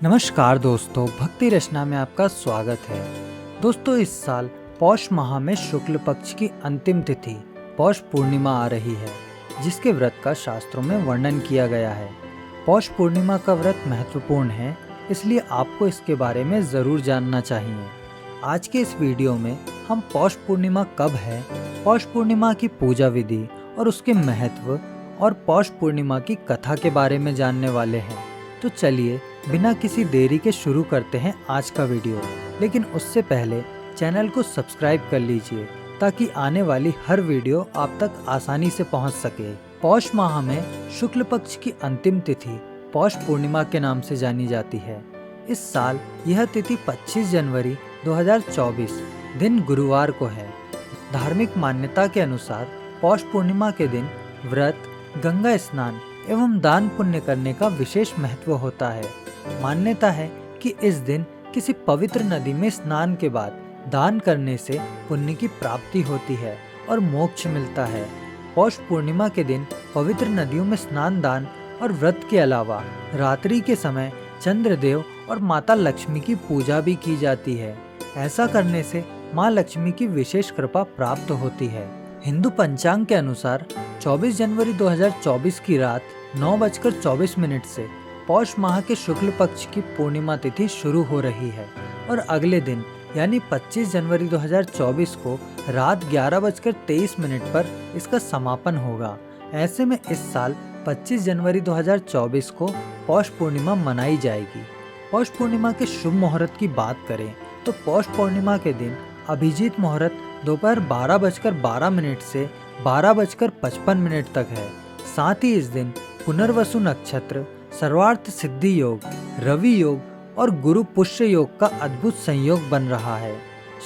नमस्कार दोस्तों, भक्ति रचना में आपका स्वागत है। दोस्तों, इस साल पौष माह में शुक्ल पक्ष की अंतिम तिथि पौष पूर्णिमा आ रही है, जिसके व्रत का शास्त्रों में वर्णन किया गया है। पौष पूर्णिमा का व्रत महत्वपूर्ण है, इसलिए आपको इसके बारे में ज़रूर जानना चाहिए। आज के इस वीडियो में हम पौष पूर्णिमा कब है, पौष पूर्णिमा की पूजा विधि और उसके महत्व और पौष पूर्णिमा की कथा के बारे में जानने वाले हैं। तो चलिए बिना किसी देरी के शुरू करते हैं आज का वीडियो। लेकिन उससे पहले चैनल को सब्सक्राइब कर लीजिए ताकि आने वाली हर वीडियो आप तक आसानी से पहुंच सके। पौष माह में शुक्ल पक्ष की अंतिम तिथि पौष पूर्णिमा के नाम से जानी जाती है। इस साल यह तिथि 25 जनवरी 2024 दिन गुरुवार को है। धार्मिक मान्यता के अनुसार पौष पूर्णिमा के दिन व्रत, गंगा स्नान एवं दान पुण्य करने का विशेष महत्व होता है। मान्यता है कि इस दिन किसी पवित्र नदी में स्नान के बाद दान करने से पुण्य की प्राप्ति होती है और मोक्ष मिलता है। पौष पूर्णिमा के दिन पवित्र नदियों में स्नान, दान और व्रत के अलावा रात्रि के समय चंद्रदेव और माता लक्ष्मी की पूजा भी की जाती है। ऐसा करने से माँ लक्ष्मी की विशेष कृपा प्राप्त होती है। हिंदू पंचांग के अनुसार 24 जनवरी 2024 की रात 9:24 से पौष माह के शुक्ल पक्ष की पूर्णिमा तिथि शुरू हो रही है और अगले दिन यानी 25 जनवरी 2024 को रात 11:23 पर इसका समापन होगा। ऐसे में इस साल 25 जनवरी 2024 को पौष पूर्णिमा मनाई जाएगी। पौष पूर्णिमा के शुभ मुहूर्त की बात करें तो पौष पूर्णिमा के दिन अभिजीत मुहूर्त दोपहर 12:12 से 12:55 तक है। साथ ही इस दिन पुनर्वसु नक्षत्र, सर्वार्थ सिद्धि योग, रवि योग और गुरु पुष्य योग का अद्भुत संयोग बन रहा है।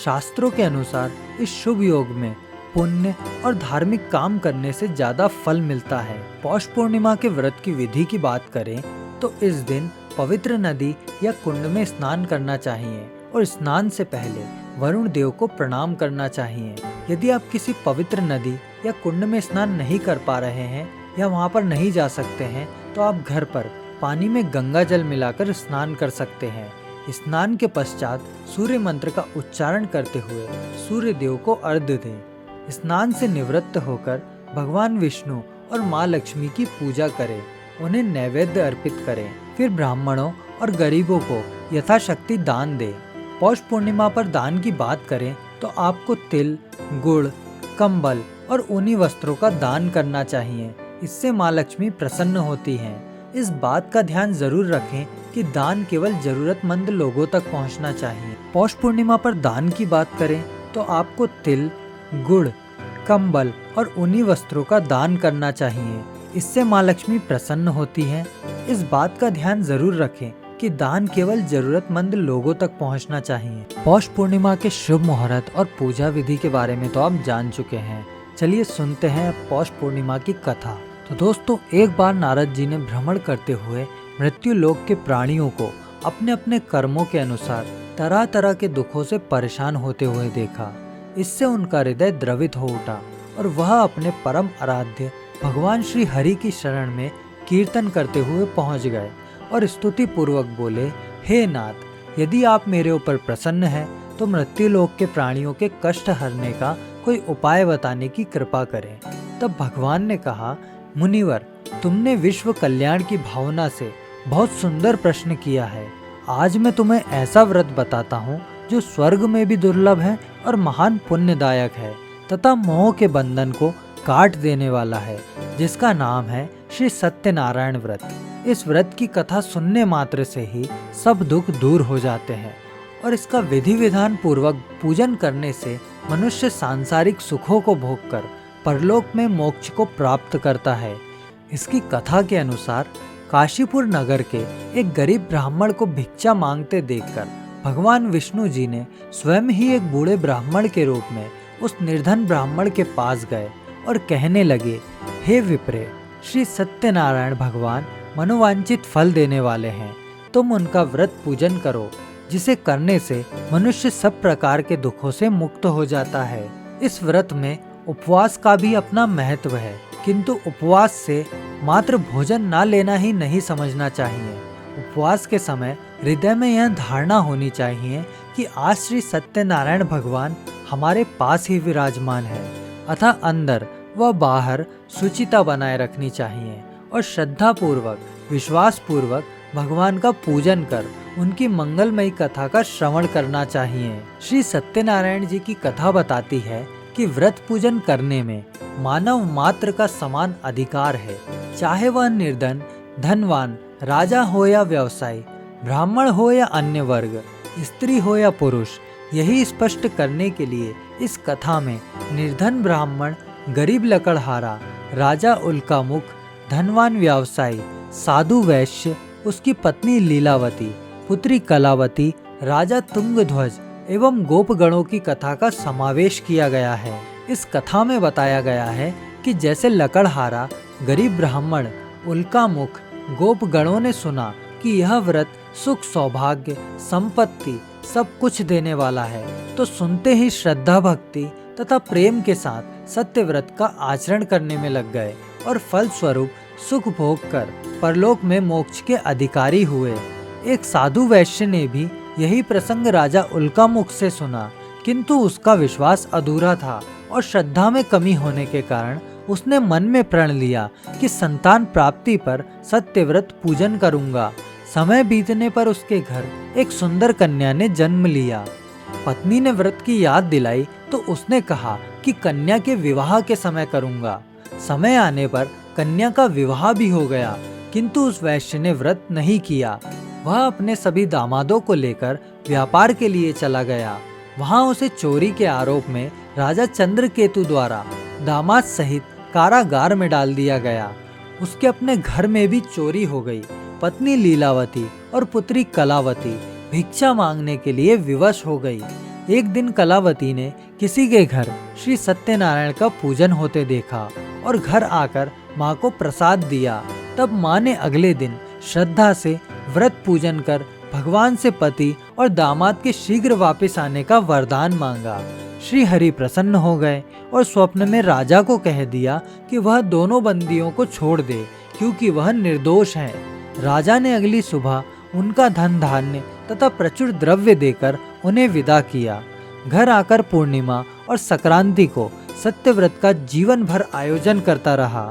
शास्त्रों के अनुसार इस शुभ योग में पुण्य और धार्मिक काम करने से ज्यादा फल मिलता है। पौष पूर्णिमा के व्रत की विधि की बात करें तो इस दिन पवित्र नदी या कुंड में स्नान करना चाहिए और स्नान से पहले वरुण देव को प्रणाम करना चाहिए। यदि आप किसी पवित्र नदी या कुंड में स्नान नहीं कर पा रहे हैं या वहां पर नहीं जा सकते हैं तो आप घर पर पानी में गंगा जल मिलाकर स्नान कर सकते हैं। स्नान के पश्चात सूर्य मंत्र का उच्चारण करते हुए सूर्य देव को अर्घ्य दें। स्नान से निवृत्त होकर भगवान विष्णु और माँ लक्ष्मी की पूजा करें, उन्हें नैवेद्य अर्पित करें, फिर ब्राह्मणों और गरीबों को यथाशक्ति दान दें। पौष पूर्णिमा पर दान की बात करें तो आपको तिल, गुड़, कंबल और ऊनी वस्त्रों का दान करना चाहिए। इससे माँ लक्ष्मी प्रसन्न होती हैं। इस बात का ध्यान जरूर रखें कि दान केवल जरूरतमंद लोगों तक पहुँचना चाहिए। पौष पूर्णिमा पर दान की बात करें तो आपको तिल, गुड़, कंबल और ऊनी वस्त्रों का दान करना चाहिए। इससे माँ लक्ष्मी प्रसन्न होती हैं। इस बात का ध्यान जरूर रखें कि दान केवल जरूरतमंद लोगों तक पहुंचना चाहिए। पौष पूर्णिमा के शुभ मुहूर्त और पूजा विधि के बारे में तो आप जान चुके हैं। चलिए सुनते हैं पौष पूर्णिमा की कथा। तो दोस्तों, एक बार नारद जी ने भ्रमण करते हुए मृत्यु लोक के प्राणियों को अपने अपने कर्मों के अनुसार तरह तरह के दुखों से परेशान होते हुए देखा। इससे उनका हृदय द्रवित हो उठा और वह अपने परम आराध्य भगवान श्री हरि की शरण में कीर्तन करते हुए पहुँच गए और स्तुति पूर्वक बोले, हे नाथ, यदि आप मेरे ऊपर प्रसन्न हैं तो मृत्यु लोक के प्राणियों के कष्ट हरने का कोई उपाय बताने की कृपा करें। तब भगवान ने कहा, मुनिवर, तुमने विश्व कल्याण की भावना से बहुत सुंदर प्रश्न किया है। आज मैं तुम्हें ऐसा व्रत बताता हूँ जो स्वर्ग में भी दुर्लभ है और महान पुण्यदायक है तथा मोह के बंधन को काट देने वाला है, जिसका नाम है श्री सत्यनारायण व्रत। इस व्रत की कथा सुनने मात्र से ही सब दुख दूर हो जाते हैं और इसका विधि विधान पूर्वक पूजन करने से मनुष्य सांसारिक सुखों को भोगकर परलोक में मोक्ष को प्राप्त करता है। इसकी कथा के अनुसार काशीपुर नगर के एक गरीब ब्राह्मण को भिक्षा मांगते देखकर भगवान विष्णु जी ने स्वयं ही एक बूढ़े ब्राह्मण के रूप में उस निर्धन ब्राह्मण के पास गए और कहने लगे, हे विप्रे, श्री सत्यनारायण भगवान मनोवांछित फल देने वाले हैं। तुम उनका व्रत पूजन करो, जिसे करने से मनुष्य सब प्रकार के दुखों से मुक्त हो जाता है। इस व्रत में उपवास का भी अपना महत्व है, किंतु उपवास से मात्र भोजन ना लेना ही नहीं समझना चाहिए। उपवास के समय हृदय में यह धारणा होनी चाहिए कि आज श्री सत्यनारायण भगवान हमारे पास ही विराजमान है, अतः अंदर व बाहर शुचिता बनाए रखनी चाहिए और श्रद्धा पूर्वक, विश्वास पूर्वक भगवान का पूजन कर उनकी मंगलमयी कथा का श्रवण करना चाहिए। श्री सत्यनारायण जी की कथा बताती है कि व्रत पूजन करने में मानव मात्र का समान अधिकार है, चाहे वह निर्धन, धनवान, राजा हो या व्यवसायी, ब्राह्मण हो या अन्य वर्ग, स्त्री हो या पुरुष। यही स्पष्ट करने के लिए इस कथा में निर्धन ब्राह्मण, गरीब लकड़हारा, राजा उल्कामुख, धनवान व्यवसायी, साधु वैश्य, उसकी पत्नी लीलावती, पुत्री कलावती, राजा तुंगध्वज एवं गोपगणों की कथा का समावेश किया गया है। इस कथा में बताया गया है कि जैसे लकड़हारा, गरीब ब्राह्मण, उल्कामुख, गोपगणों ने सुना कि यह व्रत सुख, सौभाग्य, संपत्ति सब कुछ देने वाला है, तो सुनते ही श्रद्धा, भक्ति तथा प्रेम के साथ सत्य व्रत का आचरण करने में लग गए और फल स्वरूप सुख भोग कर परलोक में मोक्ष के अधिकारी हुए। एक साधु वैश्य ने भी यही प्रसंग राजा उल्कामुख से सुना, किंतु उसका विश्वास अधूरा था और श्रद्धा में कमी होने के कारण उसने मन में प्रण लिया कि संतान प्राप्ति पर सत्यव्रत पूजन करूंगा। समय बीतने पर उसके घर एक सुंदर कन्या ने जन्म लिया। पत्नी ने व्रत की याद दिलाई तो उसने कहा कि कन्या के विवाह के समय करूंगा। समय आने पर कन्या का विवाह भी हो गया, किंतु उस वैश्य ने व्रत नहीं किया। वह अपने सभी दामादों को लेकर व्यापार के लिए चला गया। वहां उसे चोरी के आरोप में राजा चंद्रकेतु द्वारा दामाद सहित कारागार में डाल दिया गया। उसके अपने घर में भी चोरी हो गई। पत्नी लीलावती और पुत्री कलावती भिक्षा मांगने के लिए विवश हो गई। एक दिन कलावती ने किसी के घर श्री सत्यनारायण का पूजन होते देखा और घर आकर माँ को प्रसाद दिया। तब माँ ने अगले दिन श्रद्धा से व्रत पूजन कर भगवान से पति और दामाद के शीघ्र वापस आने का वरदान मांगा। श्री हरि प्रसन्न हो गए और स्वप्न में राजा को कह दिया कि वह दोनों बंदियों को छोड़ दे, क्योंकि वह निर्दोष हैं। राजा ने अगली सुबह उनका धन धान्य तथा प्रचुर द्रव्य देकर उन्हें विदा किया। घर आकर पूर्णिमा और संक्रांति को सत्यव्रत का जीवन भर आयोजन करता रहा।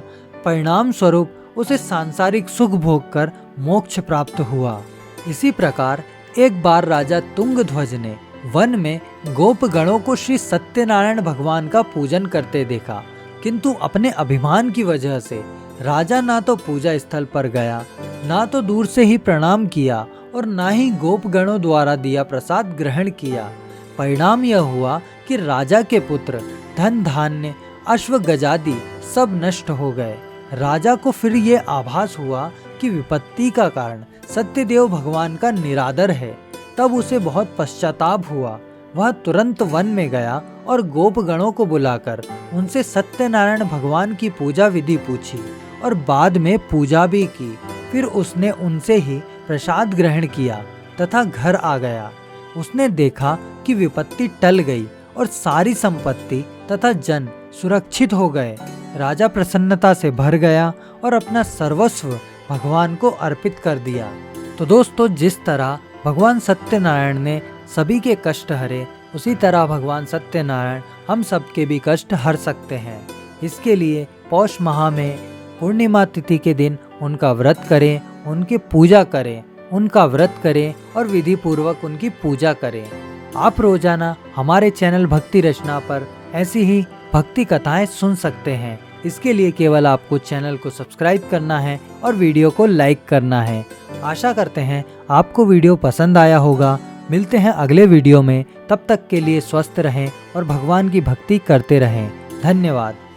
परिणाम स्वरूप उसे सांसारिक सुख भोग कर मोक्ष प्राप्त हुआ। इसी प्रकार एक बार राजा तुंगध्वज ने वन में गोपगणों को श्री सत्यनारायण भगवान का पूजन करते देखा, किंतु अपने अभिमान की वजह से राजा ना तो पूजा स्थल पर गया, ना तो दूर से ही प्रणाम किया और ना ही गोपगणों द्वारा दिया प्रसाद ग्रहण किया। परिणाम यह हुआ कि राजा के पुत्र, धन धान्य, अश्व गजादि सब नष्ट हो गए। राजा को फिर ये आभास हुआ कि विपत्ति का कारण सत्यदेव भगवान का निरादर है। तब उसे बहुत पश्चाताप हुआ। वह तुरंत वन में गया और गोपगणों को बुलाकर उनसे सत्यनारायण भगवान की पूजा विधि पूछी और बाद में पूजा भी की। फिर उसने उनसे ही प्रसाद ग्रहण किया तथा घर आ गया। उसने देखा कि विपत्ति टल गई और सारी संपत्ति तथा जन सुरक्षित हो गए। राजा प्रसन्नता से भर गया और अपना सर्वस्व भगवान को अर्पित कर दिया। तो दोस्तों, जिस तरह भगवान सत्यनारायण ने सभी के कष्ट हरे, उसी तरह भगवान सत्यनारायण हम सबके भी कष्ट हर सकते हैं। इसके लिए पौष माह में पूर्णिमा तिथि के दिन उनका व्रत करें, उनकी पूजा करें, उनका व्रत करें और विधि पूर्वक उनकी पूजा करें। आप रोजाना हमारे चैनल भक्ति रचना पर ऐसी ही भक्ति कथाएं सुन सकते हैं। इसके लिए केवल आपको चैनल को सब्सक्राइब करना है और वीडियो को लाइक करना है। आशा करते हैं आपको वीडियो पसंद आया होगा। मिलते हैं अगले वीडियो में, तब तक के लिए स्वस्थ रहें और भगवान की भक्ति करते रहें। धन्यवाद।